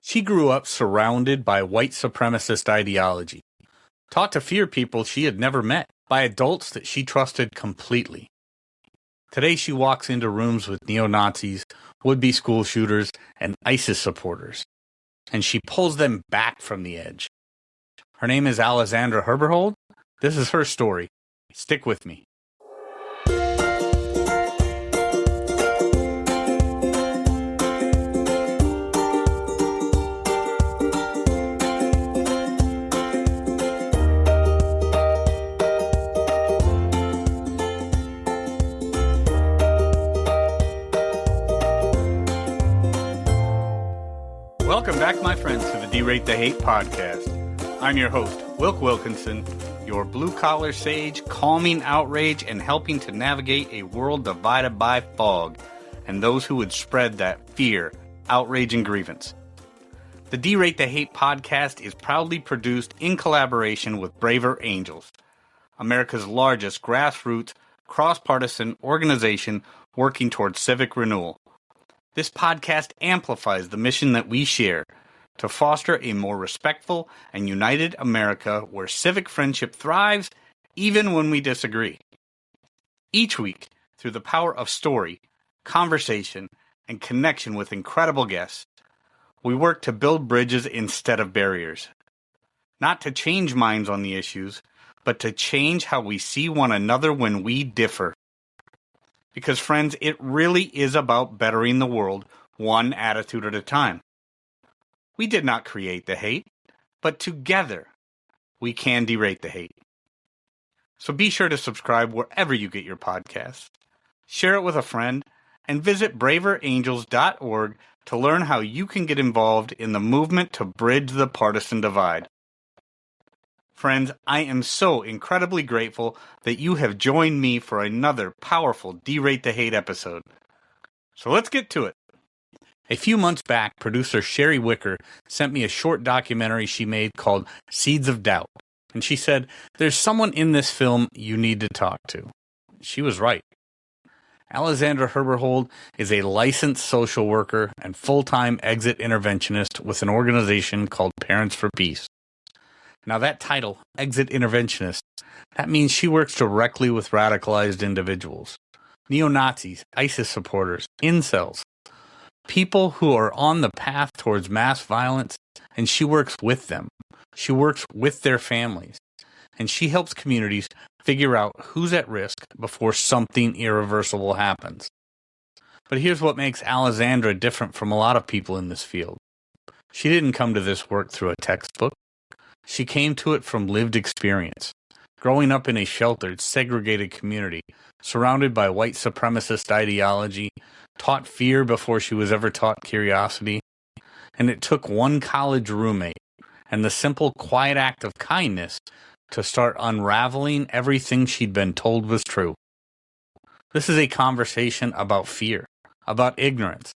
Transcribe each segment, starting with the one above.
She grew up surrounded by white supremacist ideology, taught to fear people she had never met by adults that she trusted completely. Today she walks into rooms with neo-Nazis, would-be school shooters, and ISIS supporters, and she pulls them back from the edge. Her name is Allizandra Herberhold. This is her story. Stick with me. Welcome back, my friends, to the Derate the Hate podcast. I'm your host, Wilk Wilkinson, your blue-collar sage, calming outrage and helping to navigate a world divided by fog and those who would spread that fear, outrage, and grievance. The Derate the Hate podcast is proudly produced in collaboration with Braver Angels, America's largest grassroots, cross-partisan organization working towards civic renewal. This podcast amplifies the mission that we share to foster a more respectful and united America where civic friendship thrives even when we disagree. Each week, through the power of story, conversation, and connection with incredible guests, we work to build bridges instead of barriers. Not to change minds on the issues, but to change how we see one another when we differ. Because, friends, it really is about bettering the world one attitude at a time. We did not create the hate, but together we can derate the hate. So be sure to subscribe wherever you get your podcasts, share it with a friend, and visit braverangels.org to learn how you can get involved in the movement to bridge the partisan divide. Friends, I am so incredibly grateful that you have joined me for another powerful Derate the Hate episode. So let's get to it. A few months back, producer Sherry Wicker sent me a short documentary she made called Seeds of Doubt. And she said, "There's someone in this film you need to talk to." She was right. Allizandra Herberhold is a licensed social worker and full-time exit interventionist with an organization called Parents for Peace. Now that title, Exit Interventionist, that means she works directly with radicalized individuals, neo-Nazis, ISIS supporters, incels, people who are on the path towards mass violence, and she works with them. She works with their families, and she helps communities figure out who's at risk before something irreversible happens. But here's what makes Allizandra different from a lot of people in this field. She didn't come to this work through a textbook. She came to it from lived experience, growing up in a sheltered, segregated community, surrounded by white supremacist ideology, taught fear before she was ever taught curiosity, and it took one college roommate and the simple, quiet act of kindness to start unraveling everything she'd been told was true. This is a conversation about fear, about ignorance,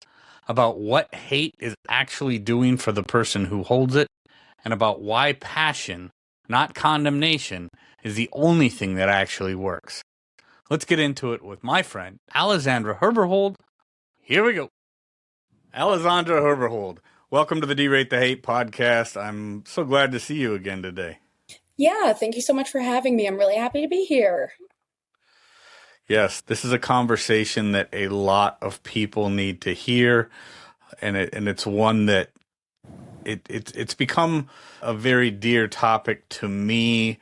about what hate is actually doing for the person who holds it, and about why passion, not condemnation, is the only thing that actually works. Let's get into it with my friend, Allizandra Herberhold. Here we go. Allizandra Herberhold, welcome to the Derate the Hate podcast. I'm so glad to see you again today. Yeah, thank you so much for having me. I'm really happy to be here. Yes, this is a conversation that a lot of people need to hear, and it's one that it's become a very dear topic to me,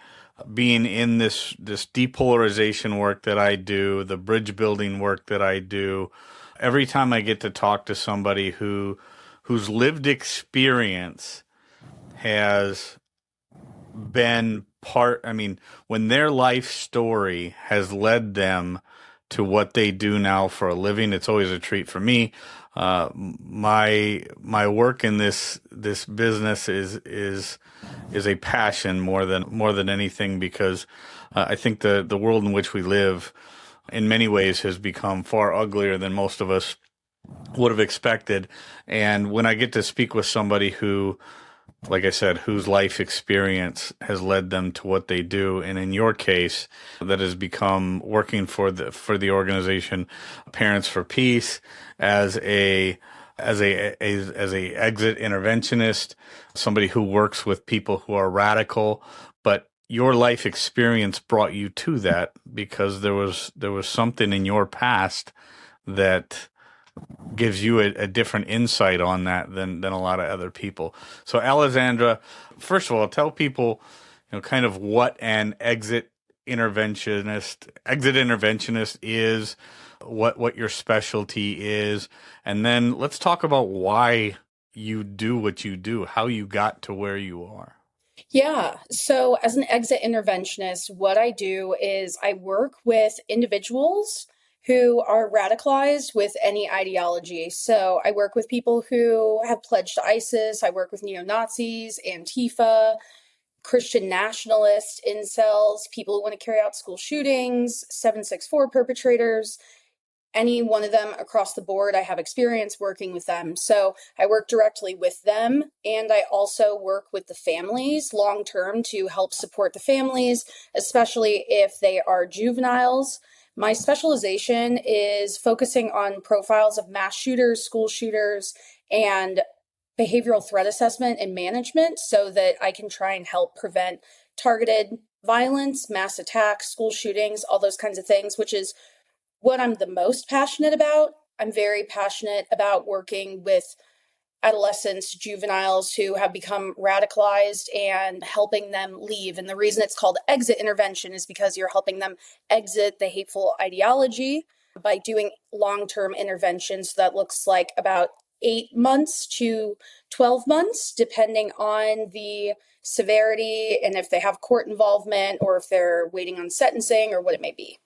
being in this depolarization work that I do, the bridge building work that I do. Every time I get to talk to somebody whose lived experience has been when their life story has led them to what they do now for a living, it's always a treat for me. My work in this business is a passion more than anything, because I think the world in which we live in many ways has become far uglier than most of us would have expected. And when I get to speak with somebody who, like I said, whose life experience has led them to what they do, and in your case, that has become working for the organization Parents for Peace as a as a exit interventionist, somebody who works with people who are radical, but your life experience brought you to that because there was something in your past that gives you a different insight on that than a lot of other people. So, Allizandra, first of all, tell people, kind of what an exit interventionist is, what your specialty is, and then let's talk about why you do what you do, how you got to where you are. Yeah. So, as an exit interventionist, what I do is I work with individuals who are radicalized with any ideology. So, I work with people who have pledged to ISIS, I work with neo Nazis, Antifa, Christian nationalists, incels, people who want to carry out school shootings, 764 perpetrators, any one of them across the board. I have experience working with them. So I work directly with them, and I also work with the families long term to help support the families, especially if they are juveniles. My specialization is focusing on profiles of mass shooters, school shooters, and behavioral threat assessment and management so that I can try and help prevent targeted violence, mass attacks, school shootings, all those kinds of things, which is what I'm the most passionate about. I'm very passionate about working with adolescents, juveniles who have become radicalized and helping them leave. And the reason it's called exit intervention is because you're helping them exit the hateful ideology by doing long-term interventions. That looks like about 8 months to 12 months, depending on the severity and if they have court involvement or if they're waiting on sentencing or what it may be.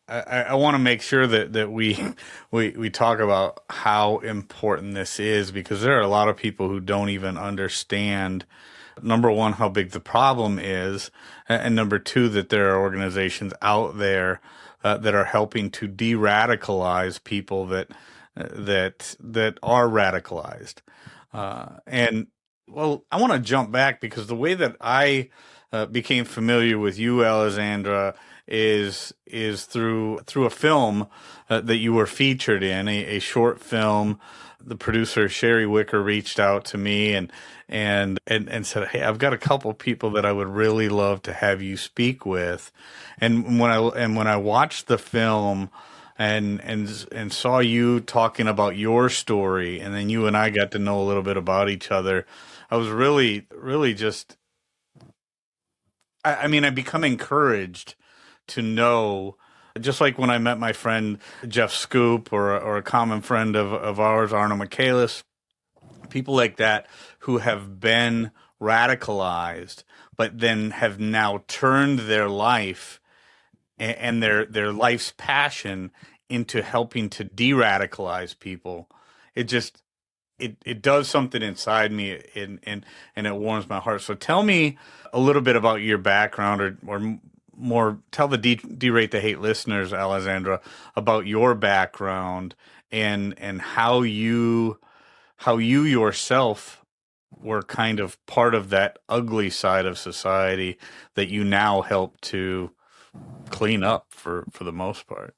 I want to make sure that we talk about how important this is, because there are a lot of people who don't even understand, number one, how big the problem is, and number two, that there are organizations out there that are helping to de-radicalize people that are radicalized. And well, I want to jump back because the way that I became familiar with you, Allizandra, is through a film that you were featured in, a short film. The producer Sherry Wicker reached out to me and said, "Hey, I've got a couple people that I would really love to have you speak with." And when I watched the film and saw you talking about your story, and then you and I got to know a little bit about each other, I was really just, I mean, I become encouraged to know, just like when I met my friend Jeff Scoop, or a common friend of ours, Arno Michaelis, people like that who have been radicalized, but then have now turned their life and their life's passion into helping to de-radicalize people. It just it does something inside me, and it warms my heart. So tell me a little bit about your background, or more, tell the Derate the Hate listeners, Allizandra, about your background and how you yourself were kind of part of that ugly side of society that you now help to clean up for the most part.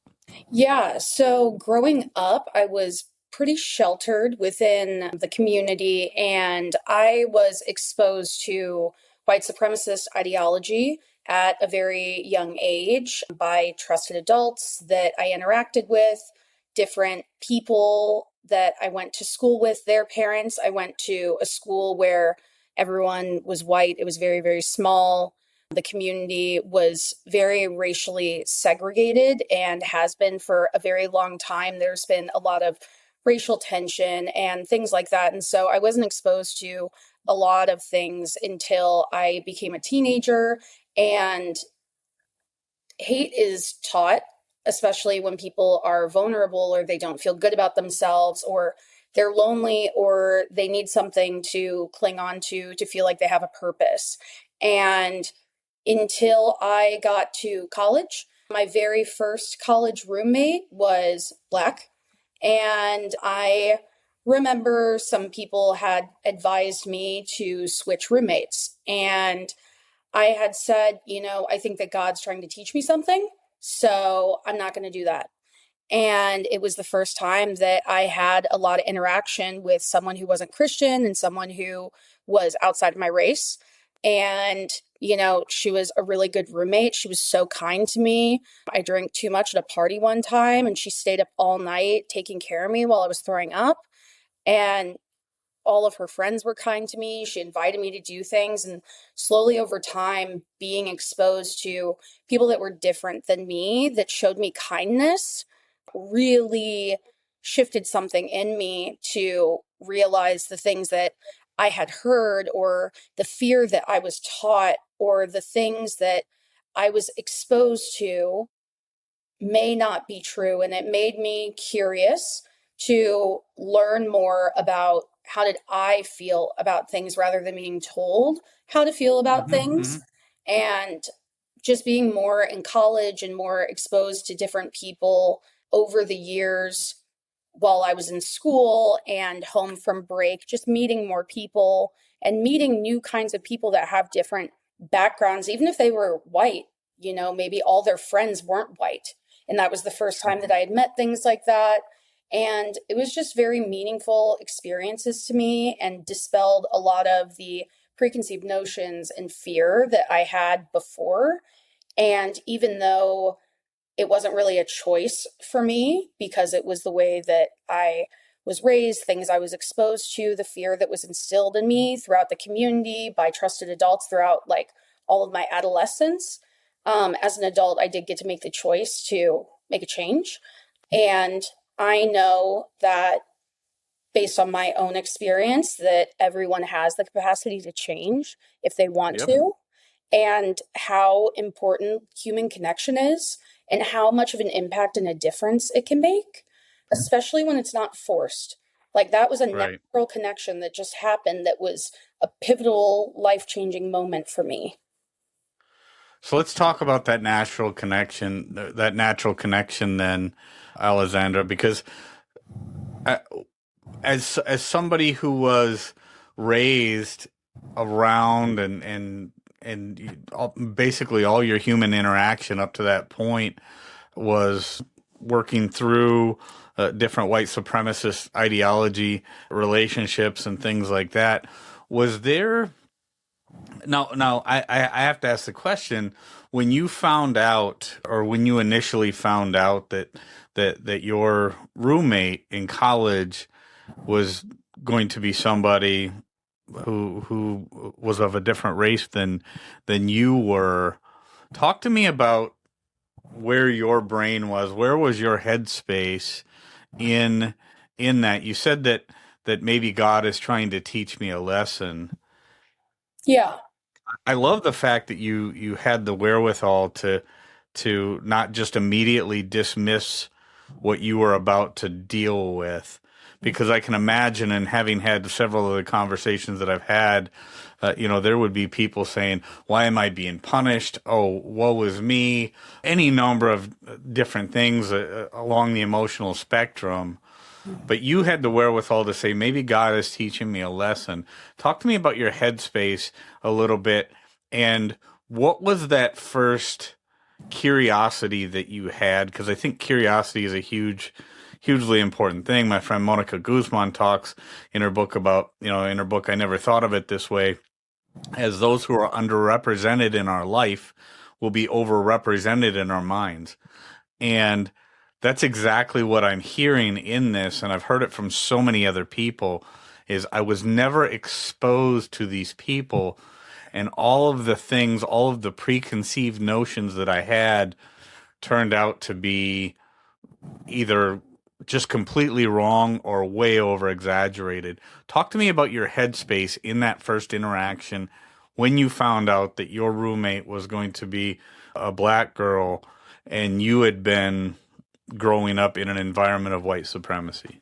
Yeah, so growing up, I was pretty sheltered within the community, and I was exposed to white supremacist ideology at a very young age by trusted adults that I interacted with, different people that I went to school with, their parents. I went to a school where everyone was white. It was very, very small. The community was very racially segregated and has been for a very long time. There's been a lot of racial tension and things like that. And so I wasn't exposed to a lot of things until I became a teenager. And hate is taught, especially when people are vulnerable or they don't feel good about themselves, or they're lonely, or they need something to cling on to feel like they have a purpose. And until I got to college, my very first college roommate was Black. And I remember some people had advised me to switch roommates. And I had said, I think that God's trying to teach me something, so I'm not going to do that. And it was the first time that I had a lot of interaction with someone who wasn't Christian and someone who was outside of my race. And, she was a really good roommate. She was so kind to me. I drank too much at a party one time and she stayed up all night taking care of me while I was throwing up. And all of her friends were kind to me. She invited me to do things. And slowly over time, being exposed to people that were different than me, that showed me kindness, really shifted something in me to realize the things that I had heard, or the fear that I was taught, or the things that I was exposed to may not be true. And it made me curious to learn more about how did I feel about things rather than being told how to feel about things. And just being more in college and more exposed to different people over the years while I was in school and home from break, just meeting more people and meeting new kinds of people that have different backgrounds, even if they were white, maybe all their friends weren't white. And that was the first time that I had met things like that. And it was just very meaningful experiences to me and dispelled a lot of the preconceived notions and fear that I had before. And even though it wasn't really a choice for me because it was the way that I was raised, things I was exposed to, the fear that was instilled in me throughout the community by trusted adults throughout all of my adolescence. As an adult, I did get to make the choice to make a change. And I know that based on my own experience, that everyone has the capacity to change if they want to, and how important human connection is and how much of an impact and a difference it can make, especially when it's not forced. That was a natural connection that just happened that was a pivotal, life-changing moment for me. So let's talk about that natural connection then, Allizandra, because as somebody who was raised around and basically all your human interaction up to that point was working through different white supremacist ideology, relationships, and things like that, was there... Now, I have to ask the question: when you found out, or when you initially found out that your roommate in college was going to be somebody who was of a different race than you were, talk to me about where your brain was. Where was your headspace in that? You said that maybe God is trying to teach me a lesson. Yeah. I love the fact that you had the wherewithal to not just immediately dismiss what you were about to deal with, because I can imagine, and having had several of the conversations that I've had, there would be people saying, "Why am I being punished? Oh, woe is me!" Any number of different things along the emotional spectrum. But you had the wherewithal to say, maybe God is teaching me a lesson. Talk to me about your headspace a little bit. And what was that first curiosity that you had? Because I think curiosity is a hugely important thing. My friend Monica Guzman talks in her book about, in her book, I Never Thought of It This Way, as those who are underrepresented in our life will be overrepresented in our minds. And that's exactly what I'm hearing in this, and I've heard it from so many other people, is I was never exposed to these people, and all of the preconceived notions that I had turned out to be either just completely wrong or way over exaggerated. Talk to me about your headspace in that first interaction when you found out that your roommate was going to be a black girl and you had been growing up in an environment of white supremacy.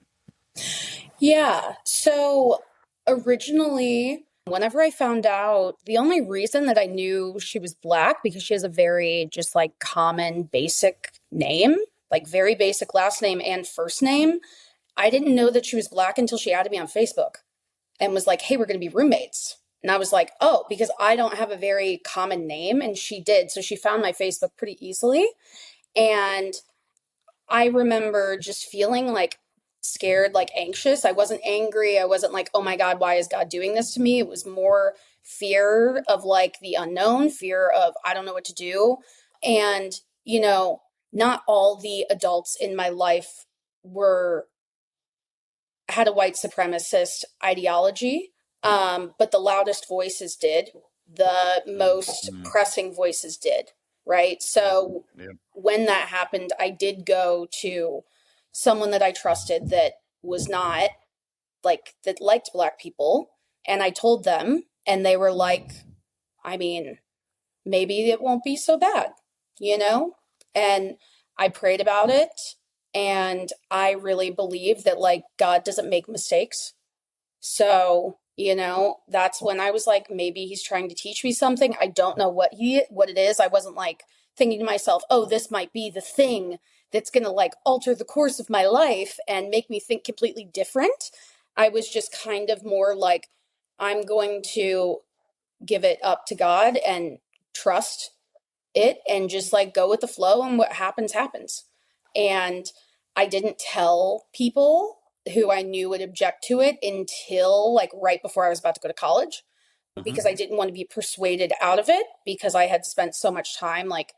Yeah. So originally, whenever I found out, the only reason that I knew she was black, because she has a very just common basic name, very basic last name and first name. I didn't know that she was black until she added me on Facebook and was like, "Hey, we're going to be roommates." And I was like, "Oh, because I don't have a very common name." And she did. So she found my Facebook pretty easily. And I remember just feeling like scared, like anxious. I wasn't angry. I wasn't like, oh my God, why is God doing this to me? It was more fear of like the unknown, fear of I don't know what to do. And, not all the adults in my life were had a white supremacist ideology, but the loudest voices did, the most Mm-hmm. pressing voices did, right? So Yeah. when that happened, I did go to someone that I trusted that was not like, that liked Black people. And I told them, and they were like, I mean, maybe it won't be so bad, you know? And I prayed about it. And I really believe that like God doesn't make mistakes. So, that's when I was like, maybe he's trying to teach me something. I don't know what it is. I wasn't like thinking to myself, oh, this might be the thing that's going to like alter the course of my life and make me think completely different. I was just kind of more like, I'm going to give it up to God and trust it and just like go with the flow, and what happens happens. And I didn't tell people who I knew would object to it until like right before I was about to go to college, Mm-hmm. because I didn't want to be persuaded out of it, because I had spent so much time like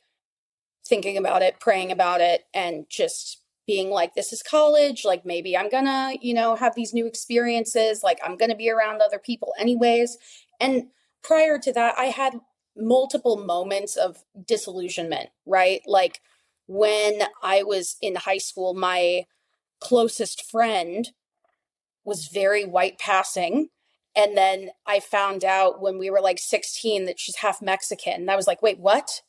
thinking about it, praying about it, and just being like, this is college. Like, maybe I'm gonna, have these new experiences. Like, I'm gonna be around other people anyways. And prior to that, I had multiple moments of disillusionment, right? Like, when I was in high school, my closest friend was very white passing. And then I found out when we were like 16 that she's half Mexican. And I was like, wait, what?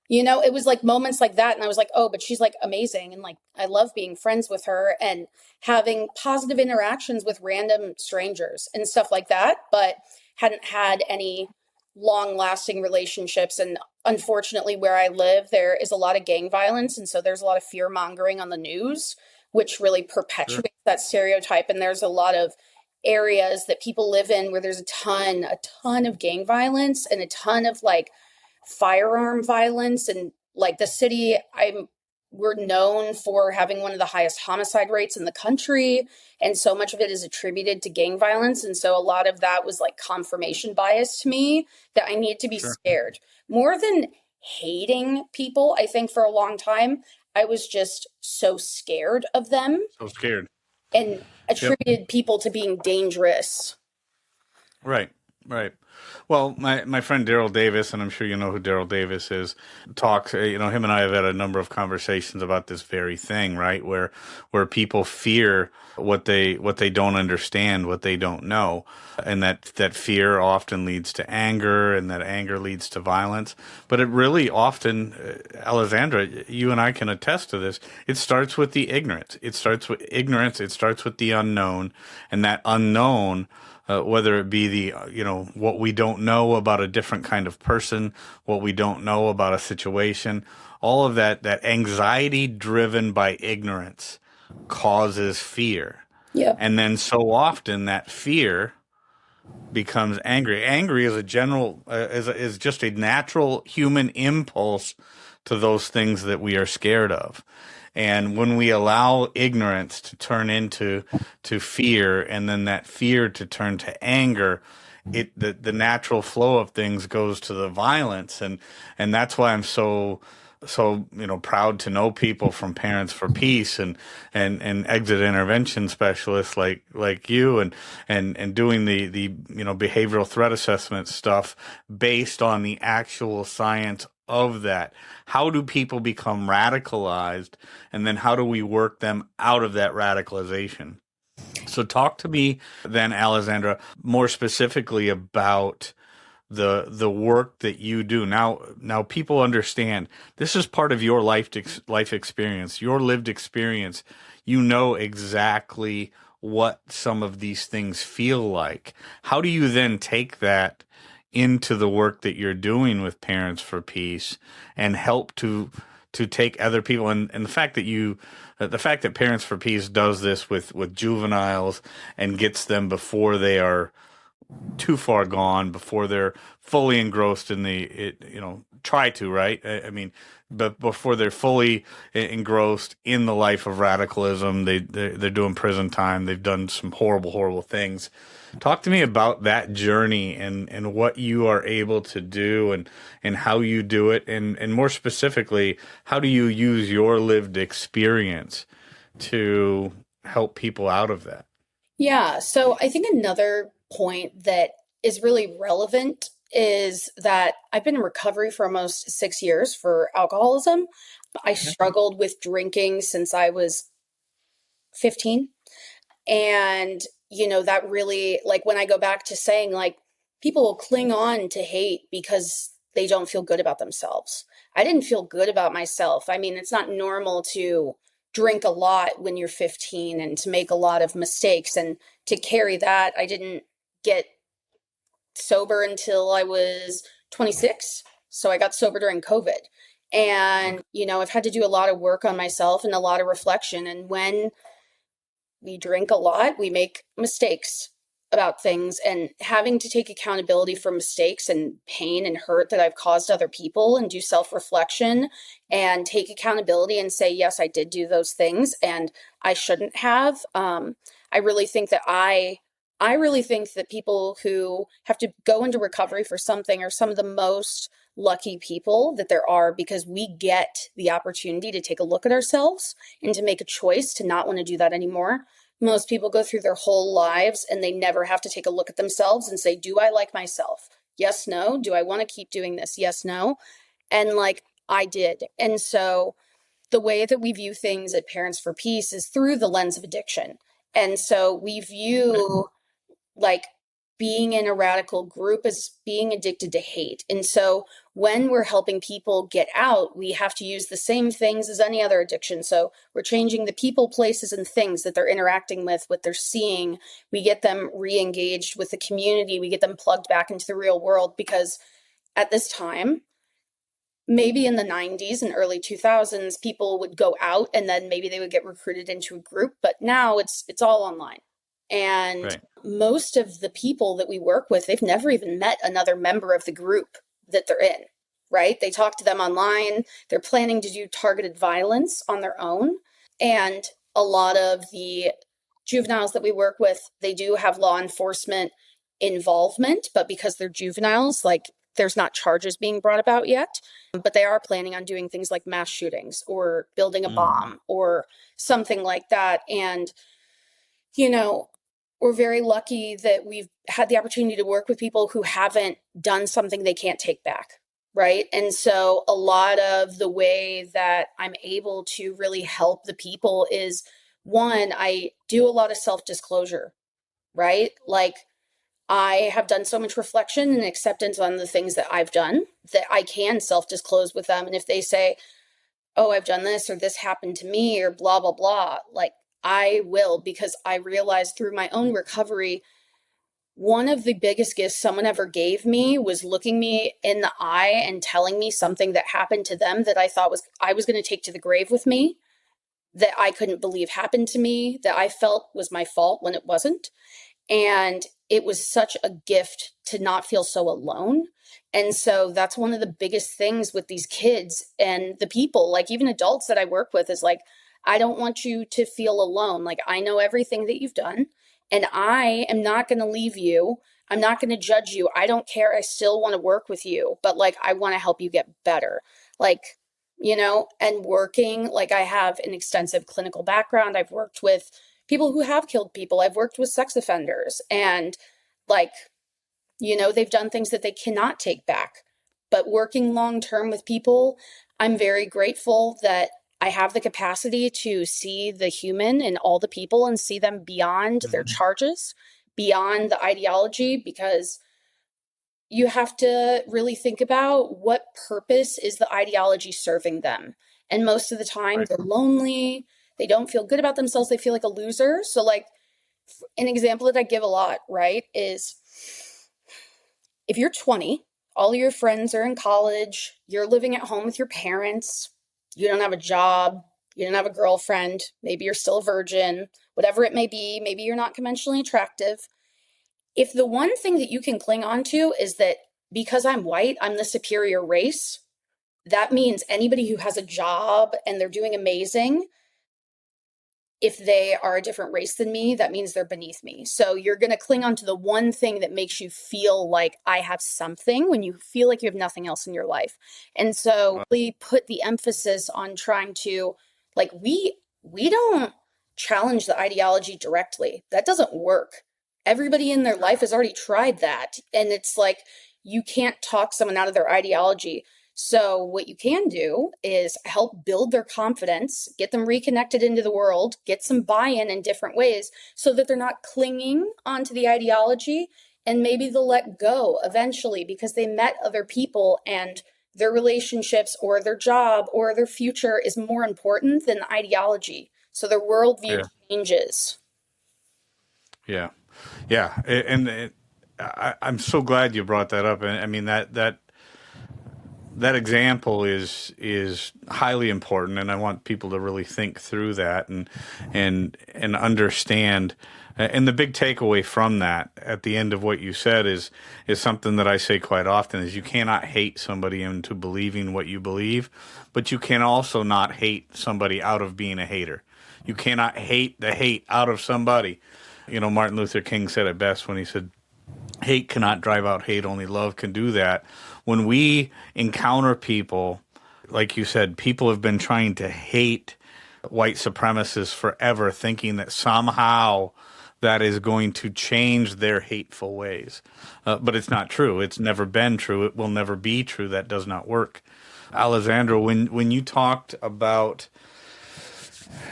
It was like moments like that. And I was like, oh, but she's like amazing. And like, I love being friends with her and having positive interactions with random strangers and stuff like that, but hadn't had any long lasting relationships. And unfortunately, where I live, there is a lot of gang violence. And so there's a lot of fear mongering on the news, which really Sure. perpetuates that stereotype. And there's a lot of areas that people live in where there's a ton of gang violence and a ton of like firearm violence. And like the city, we're known for having one of the highest homicide rates in the country, and so much of it is attributed to gang violence. And so a lot of that was like confirmation bias to me, that I need to be Sure. scared more than hating people. I think for a long time I was just so scared of them So scared. and Yep. attributed people to being dangerous. Right. Right. Well, my friend Daryl Davis, and I'm sure you know who Daryl Davis is, talks. Him and I have had a number of conversations about this very thing, right? Where people fear what they don't understand, what they don't know, and that fear often leads to anger, and that anger leads to violence. But it really often, Alessandra, you and I can attest to this. It starts with the ignorance. It starts with ignorance. It starts with the unknown, and that unknown. Whether it be what we don't know about a different kind of person, what we don't know about a situation, all of that anxiety driven by ignorance causes fear. Yep. And then so often that fear becomes angry. Angry is a general is just a natural human impulse to those things that we are scared of. And when we allow ignorance to turn into fear, and then that fear to turn to anger, the natural flow of things goes to the violence, and that's why I'm so proud to know people from Parents for Peace and exit intervention specialists like you, and doing the behavioral threat assessment stuff based on the actual science of that. How do people become radicalized, and then how do we work them out of that radicalization? So talk to me then, Alessandra, more specifically about the work that you do. Now people understand this is part of your life experience, your lived experience. You know exactly what some of these things feel like. How do you then take that into the work that you're doing with Parents for Peace and help to take other people, and the fact that Parents for Peace does this with juveniles and gets them before they are too far gone before they're fully engrossed in try to, right? I mean, but before they're fully engrossed in the life of radicalism, they're doing prison time. They've done some horrible things. Talk to me about that journey and what you are able to do and how you do it, and more specifically, how do you use your lived experience to help people out of that? Yeah, so I think another point that is really relevant is that I've been in recovery for almost 6 years for alcoholism. I struggled with drinking since I was 15. And, that really, like, when I go back to saying, like, people will cling on to hate because they don't feel good about themselves. I didn't feel good about myself. I mean, it's not normal to drink a lot when you're 15 and to make a lot of mistakes and to carry that. I didn't get sober until I was 26. So I got sober during COVID. And, I've had to do a lot of work on myself and a lot of reflection. And when we drink a lot, we make mistakes about things, and having to take accountability for mistakes and pain and hurt that I've caused other people and do self-reflection and take accountability and say, yes, I did do those things and I shouldn't have. I really think that I really think that people who have to go into recovery for something are some of the most lucky people that there are, because we get the opportunity to take a look at ourselves and to make a choice to not want to do that anymore. Most people go through their whole lives and they never have to take a look at themselves and say, do I like myself? Yes, no. Do I want to keep doing this? Yes, no. And like I did. And so the way that we view things at Parents for Peace is through the lens of addiction. And so we view like being in a radical group as being addicted to hate. And so when we're helping people get out, we have to use the same things as any other addiction. So we're changing the people, places, and things that they're interacting with, what they're seeing. We get them re-engaged with the community. We get them plugged back into the real world, because at this time, maybe in the 90s and early 2000s, people would go out and then maybe they would get recruited into a group, but now it's all online. And Right. most of the people that we work with, they've never even met another member of the group that they're in, right? They talk to them online. They're planning to do targeted violence on their own. And a lot of the juveniles that we work with, they do have law enforcement involvement, but because they're juveniles, like there's not charges being brought about yet, but they are planning on doing things like mass shootings or building a bomb or something like that. And, we're very lucky that we've had the opportunity to work with people who haven't done something they can't take back. Right. And so a lot of the way that I'm able to really help the people is, one, I do a lot of self-disclosure, right? Like I have done so much reflection and acceptance on the things that I've done that I can self-disclose with them. And if they say, oh, I've done this or this happened to me or blah, blah, blah, like I will, because I realized through my own recovery, one of the biggest gifts someone ever gave me was looking me in the eye and telling me something that happened to them that I thought I was going to take to the grave with me, that I couldn't believe happened to me, that I felt was my fault when it wasn't. And it was such a gift to not feel so alone. And so that's one of the biggest things with these kids and the people, like even adults that I work with, is like, I don't want you to feel alone. Like I know everything that you've done and I am not going to leave you. I'm not going to judge you. I don't care. I still want to work with you, but like, I want to help you get better. Like, and working, like I have an extensive clinical background. I've worked with people who have killed people. I've worked with sex offenders and like, they've done things that they cannot take back. But working long term with people, I'm very grateful that I have the capacity to see the human in all the people and see them beyond their charges, beyond the ideology, because you have to really think about what purpose is the ideology serving them. And most of the time, Right. they're lonely. They don't feel good about themselves. They feel like a loser. So, like, an example that I give a lot, right, is if you're 20, all your friends are in college, you're living at home with your parents, you don't have a job, you don't have a girlfriend, maybe you're still a virgin, whatever it may be, maybe you're not conventionally attractive. If the one thing that you can cling on to is that because I'm white, I'm the superior race, that means anybody who has a job and they're doing amazing, if they are a different race than me, that means they're beneath me. So you're going to cling on to the one thing that makes you feel like I have something when you feel like you have nothing else in your life. And so we put the emphasis on trying to, like, we don't challenge the ideology directly. That doesn't work. Everybody in their life has already tried that. And it's like, you can't talk someone out of their ideology. So what you can do is help build their confidence, get them reconnected into the world, get some buy-in in different ways so that they're not clinging onto the ideology, and maybe they'll let go eventually because they met other people and their relationships or their job or their future is more important than the ideology. So their worldview changes. Yeah. Yeah. I'm so glad you brought that up. And I mean, that example is highly important, and I want people to really think through that and understand. And the big takeaway from that at the end of what you said is something that I say quite often: is you cannot hate somebody into believing what you believe, but you can also not hate somebody out of being a hater. You cannot hate the hate out of somebody. You know, Martin Luther King said it best when he said, hate cannot drive out hate, only love can do that. When we encounter people, like you said, people have been trying to hate white supremacists forever, thinking that somehow that is going to change their hateful ways. But it's not true. It's never been true. It will never be true. That does not work. Allizandra, when you talked about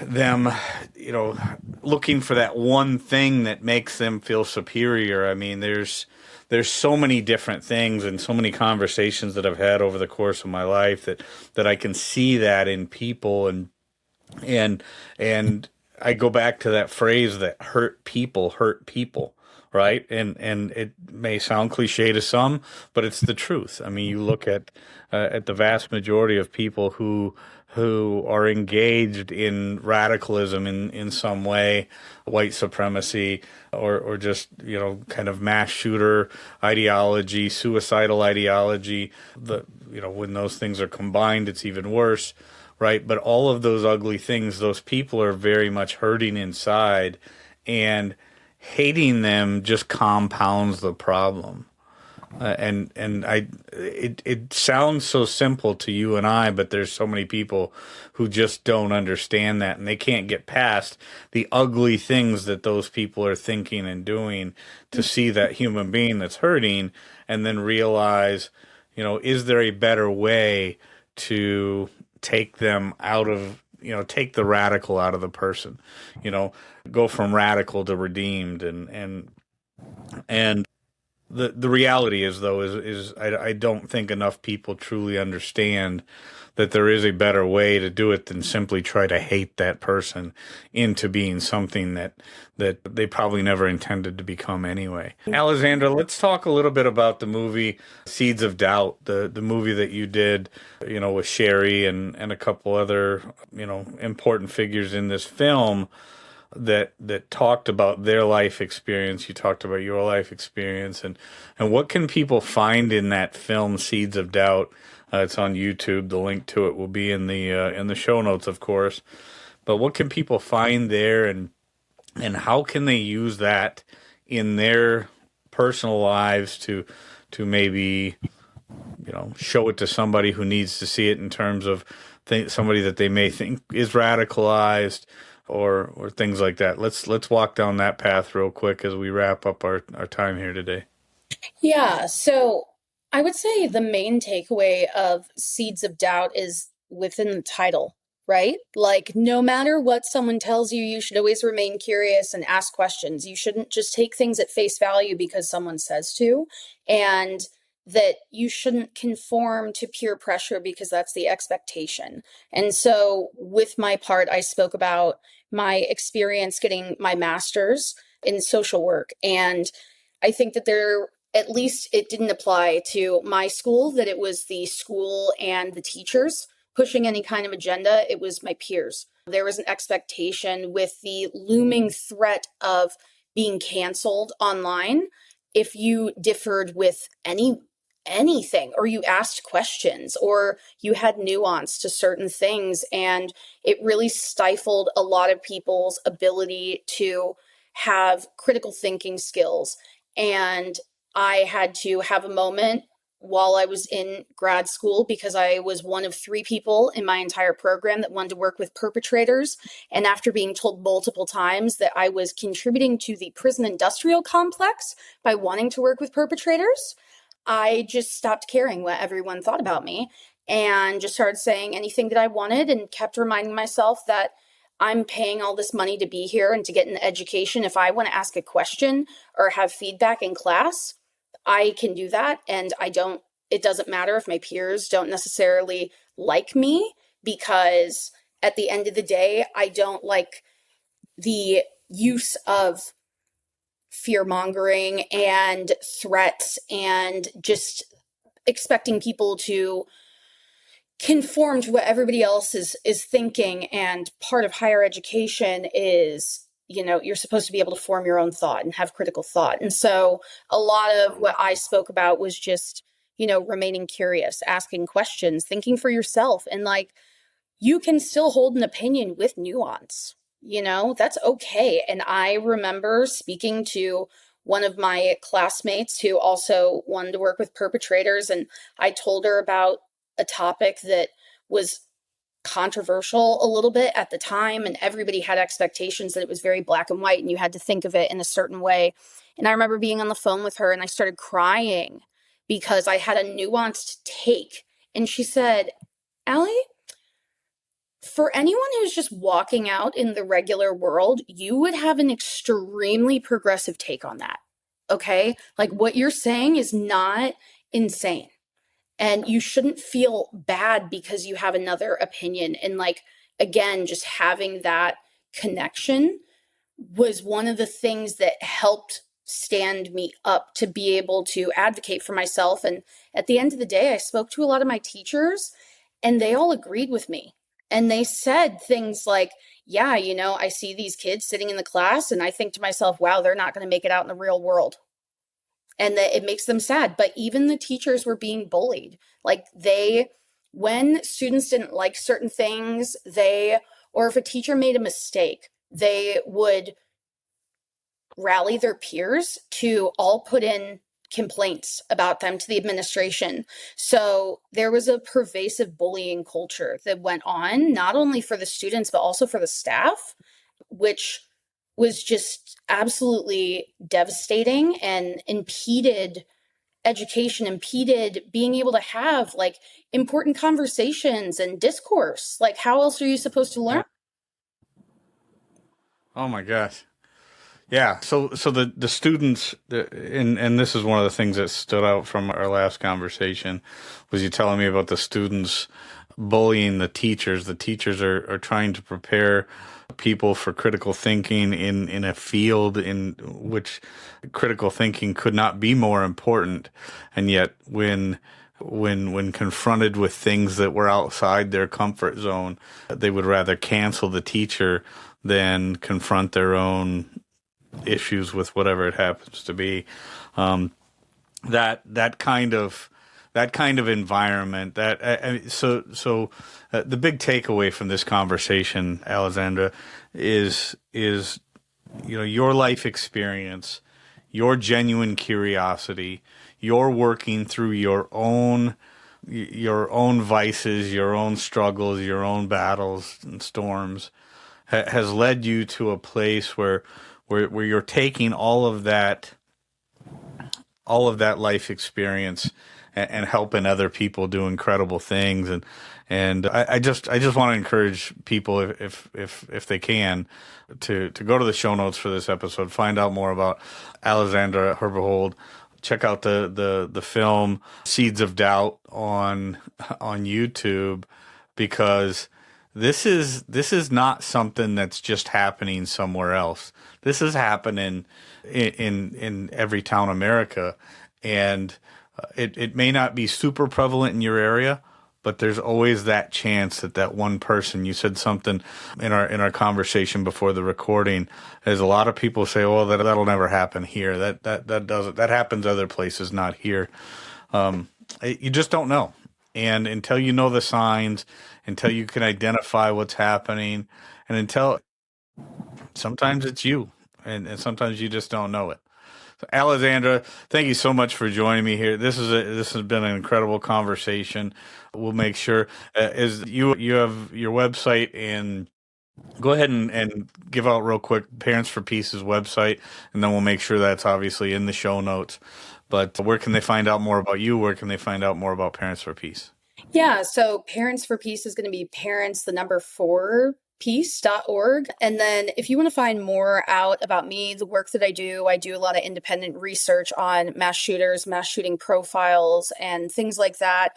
them, you know, looking for that one thing that makes them feel superior. I mean, there's so many different things and so many conversations that I've had over the course of my life that I can see that in people, and I go back to that phrase that hurt people, right? And it may sound cliche to some, but it's the truth. I mean, you look at the vast majority of people who are engaged in radicalism in some way, white supremacy, or just, you know, kind of mass shooter ideology, suicidal ideology. When those things are combined, it's even worse, right? But all of those ugly things, those people are very much hurting inside, and hating them just compounds the problem. It sounds so simple to you and I, but there's so many people who just don't understand that, and they can't get past the ugly things that those people are thinking and doing to see that human being that's hurting, and then realize, you know, is there a better way to take them out of, you know, take the radical out of the person, you know, go from radical to redeemed, and the reality is, though, I don't think enough people truly understand that there is a better way to do it than simply try to hate that person into being something that they probably never intended to become anyway. Allizandra, let's talk a little bit about the movie Seeds of Doubt, the movie that you did, you know, with Sherry and a couple other, you know, important figures in this film that talked about their life experience. You talked about your life experience, and what can people find in that film, Seeds of Doubt? It's on YouTube. The link to it will be in the show notes, of course. But what can people find there, and how can they use that in their personal lives to maybe, you know, show it to somebody who needs to see it, in terms of somebody that they may think is radicalized, or things like that. Let's walk down that path real quick as we wrap up our time here today. Yeah, so I would say the main takeaway of Seeds of Doubt is within the title, right? Like, no matter what someone tells you, you should always remain curious and ask questions. You shouldn't just take things at face value because someone says to, and that you shouldn't conform to peer pressure because that's the expectation. And so with my part, I spoke about my experience getting my master's in social work. And I think that at least it didn't apply to my school, that it was the school and the teachers pushing any kind of agenda. It was my peers. There was an expectation with the looming threat of being canceled online, if you differed with anything, or you asked questions, or you had nuance to certain things. And it really stifled a lot of people's ability to have critical thinking skills. And I had to have a moment while I was in grad school, because I was one of 3 people in my entire program that wanted to work with perpetrators. And after being told multiple times that I was contributing to the prison industrial complex by wanting to work with perpetrators, I just stopped caring what everyone thought about me and just started saying anything that I wanted, and kept reminding myself that I'm paying all this money to be here and to get an education. If I want to ask a question or have feedback in class, I can do that. And it doesn't matter if my peers don't necessarily like me, because at the end of the day, I don't like the use of fear mongering and threats and just expecting people to conform to what everybody else is thinking. And part of higher education is, you're supposed to be able to form your own thought and have critical thought. And so a lot of what I spoke about was just, remaining curious, asking questions, thinking for yourself, and like, you can still hold an opinion with nuance. That's okay. And I remember speaking to one of my classmates who also wanted to work with perpetrators, and I told her about a topic that was controversial a little bit at the time, and everybody had expectations that it was very black and white and you had to think of it in a certain way. And I remember being on the phone with her, and I started crying because I had a nuanced take. And she said, "Allie, for anyone who's just walking out in the regular world, you would have an extremely progressive take on that. Okay? Like, what you're saying is not insane. And you shouldn't feel bad because you have another opinion." And like, again, just having that connection was one of the things that helped stand me up to be able to advocate for myself. And at the end of the day, I spoke to a lot of my teachers, and they all agreed with me. And they said things like, "Yeah, I see these kids sitting in the class, and I think to myself, wow, they're not going to make it out in the real world." And that it makes them sad. But even the teachers were being bullied. Like, when students didn't like certain things, or if a teacher made a mistake, they would rally their peers to all put in complaints about them to the administration. So there was a pervasive bullying culture that went on, not only for the students, but also for the staff, which was just absolutely devastating and impeded education, impeded being able to have like important conversations and discourse. Like, how else are you supposed to learn? Oh my gosh. Yeah. So the students, and this is one of the things that stood out from our last conversation, was you telling me about the students bullying the teachers. The teachers are trying to prepare people for critical thinking in a field in which critical thinking could not be more important. And yet when confronted with things that were outside their comfort zone, they would rather cancel the teacher than confront their own issues with whatever it happens to be. That kind of environment. The big takeaway from this conversation, Allizandra, is your life experience, your genuine curiosity, your working through your own vices, your own struggles, your own battles and storms, has led you to a place where you're taking all of that life experience and helping other people do incredible things. And I just want to encourage people, if they can, to go to the show notes for this episode, find out more about Allizandra Herberhold. Check out the film Seeds of Doubt on YouTube, because this is not something that's just happening somewhere else. This is happening in every town in America, and it may not be super prevalent in your area, but there's always that chance that that one person, you said something in our conversation before the recording, is a lot of people say, well, that'll never happen here. That happens other places, not here. You just don't know. And until you know the signs, until you can identify what's happening, and until sometimes it's you, and sometimes you just don't know it. So, Allizandra, thank you so much for joining me here. This has been an incredible conversation. We'll make sure is you have your website, and go ahead and give out real quick Parents for Peace's website, and then we'll make sure that's obviously in the show notes. But where can they find out more about you? Where can they find out more about Parents for Peace? Yeah, so Parents for Peace is going to be parents4peace.org. And then if you want to find more out about me, the work that I do a lot of independent research on mass shooters, mass shooting profiles, and things like that.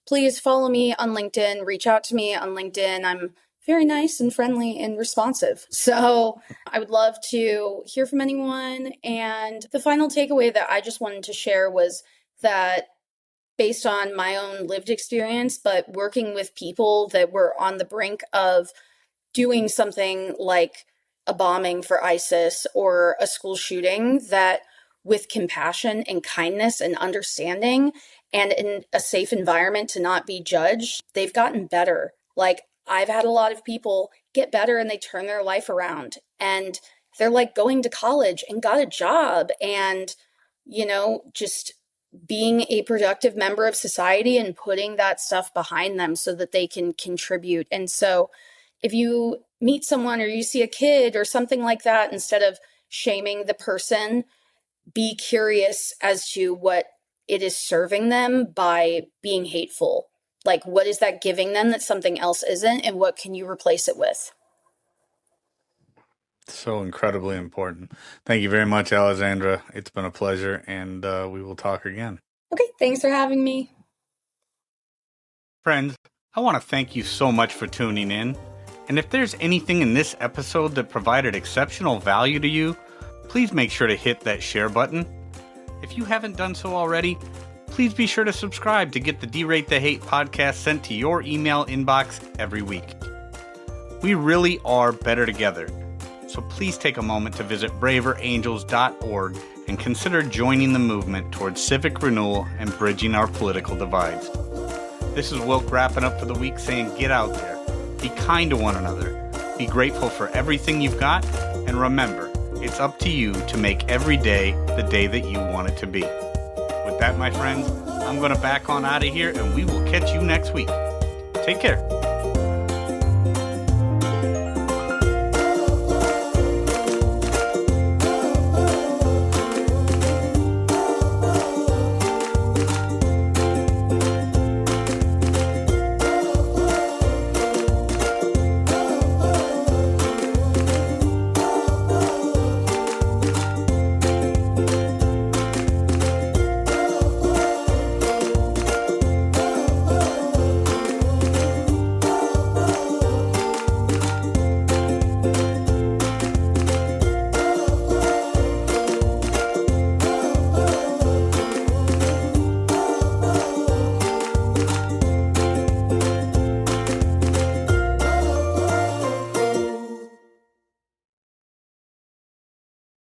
Please follow me on LinkedIn, reach out to me on LinkedIn. I'm very nice and friendly and responsive. So I would love to hear from anyone. And the final takeaway that I just wanted to share was that based on my own lived experience, but working with people that were on the brink of doing something like a bombing for ISIS or a school shooting, that with compassion and kindness and understanding and in a safe environment to not be judged, they've gotten better. Like, I've had a lot of people get better and they turn their life around, and they're like going to college and got a job and, just being a productive member of society and putting that stuff behind them so that they can contribute. And so if you meet someone or you see a kid or something like that, instead of shaming the person, be curious as to what it is serving them by being hateful. Like, what is that giving them that something else isn't, and what can you replace it with? So incredibly important. Thank you very much, Allizandra. It's been a pleasure, and we will talk again. Okay, thanks for having me. Friends, I want to thank you so much for tuning in. And if there's anything in this episode that provided exceptional value to you, please make sure to hit that share button. If you haven't done so already, please be sure to subscribe to get the Derate the Hate podcast sent to your email inbox every week. We really are better together, so please take a moment to visit braverangels.org and consider joining the movement towards civic renewal and bridging our political divides. This is Wilk wrapping up for the week, saying get out there, be kind to one another, be grateful for everything you've got, and remember, it's up to you to make every day the day that you want it to be. With that, my friends, I'm going to back on out of here, and we will catch you next week. Take care.